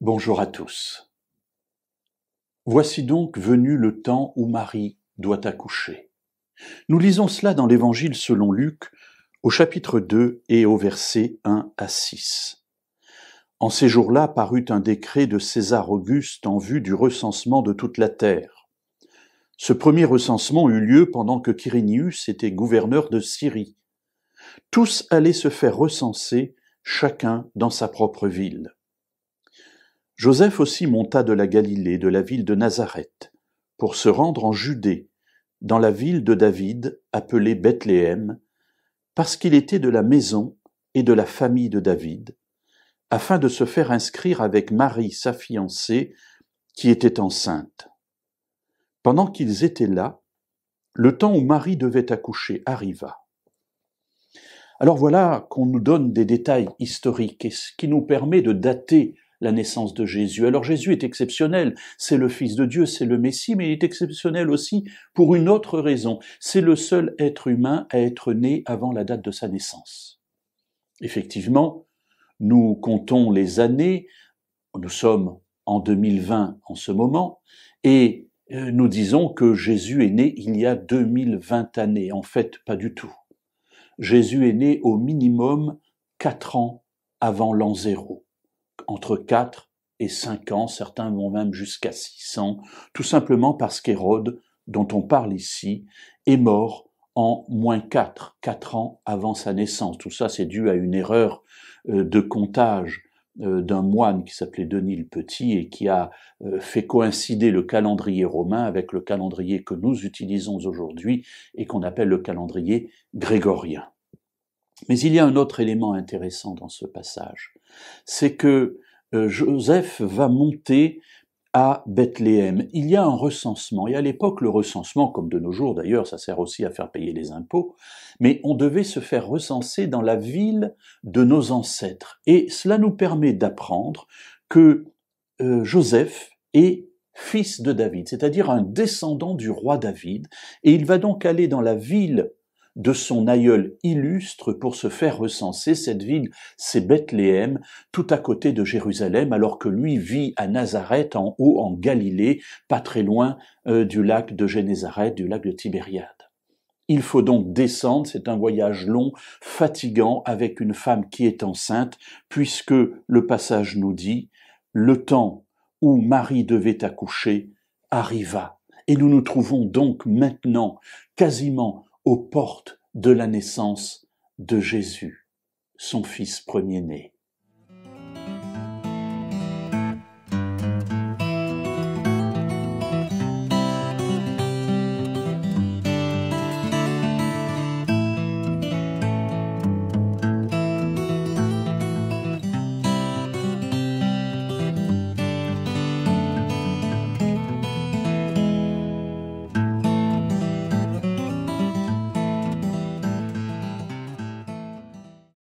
Bonjour à tous. Voici donc venu le temps où Marie doit accoucher. Nous lisons cela dans l'Évangile selon Luc, au chapitre 2 et au verset 1 à 6. En ces jours-là parut un décret de César Auguste en vue du recensement de toute la terre. Ce premier recensement eut lieu pendant que Quirinius était gouverneur de Syrie. Tous allaient se faire recenser, chacun dans sa propre ville. Joseph aussi monta de la Galilée, de la ville de Nazareth, pour se rendre en Judée, dans la ville de David, appelée Bethléem, parce qu'il était de la maison et de la famille de David, afin de se faire inscrire avec Marie, sa fiancée, qui était enceinte. Pendant qu'ils étaient là, le temps où Marie devait accoucher arriva. Alors voilà qu'on nous donne des détails historiques, et ce qui nous permet de dater la naissance de Jésus. Alors Jésus est exceptionnel, c'est le Fils de Dieu, c'est le Messie, mais il est exceptionnel aussi pour une autre raison. C'est le seul être humain à être né avant la date de sa naissance. Effectivement, nous comptons les années, nous sommes en 2020 en ce moment, et nous disons que Jésus est né il y a 2020 années. En fait, pas du tout. Jésus est né au minimum 4 ans avant l'an 0. Entre 4 et 5 ans, certains vont même jusqu'à 600, tout simplement parce qu'Hérode, dont on parle ici, est mort en -4 ans avant sa naissance. Tout ça, c'est dû à une erreur de comptage d'un moine qui s'appelait Denis le Petit et qui a fait coïncider le calendrier romain avec le calendrier que nous utilisons aujourd'hui et qu'on appelle le calendrier grégorien. Mais il y a un autre élément intéressant dans ce passage, c'est que Joseph va monter à Bethléem. Il y a un recensement, et à l'époque le recensement, comme de nos jours d'ailleurs, ça sert aussi à faire payer les impôts, mais on devait se faire recenser dans la ville de nos ancêtres. Et cela nous permet d'apprendre que Joseph est fils de David, c'est-à-dire un descendant du roi David, et il va donc aller dans la ville de son aïeul illustre pour se faire recenser. Cette ville, c'est Bethléem, tout à côté de Jérusalem, alors que lui vit à Nazareth, en haut, en Galilée, pas très loin du lac de Génézareth, du lac de Tibériade. Il faut donc descendre, c'est un voyage long, fatigant, avec une femme qui est enceinte, puisque le passage nous dit, le temps où Marie devait accoucher arriva. Et nous nous trouvons donc maintenant quasiment aux portes de la naissance de Jésus, son fils premier-né.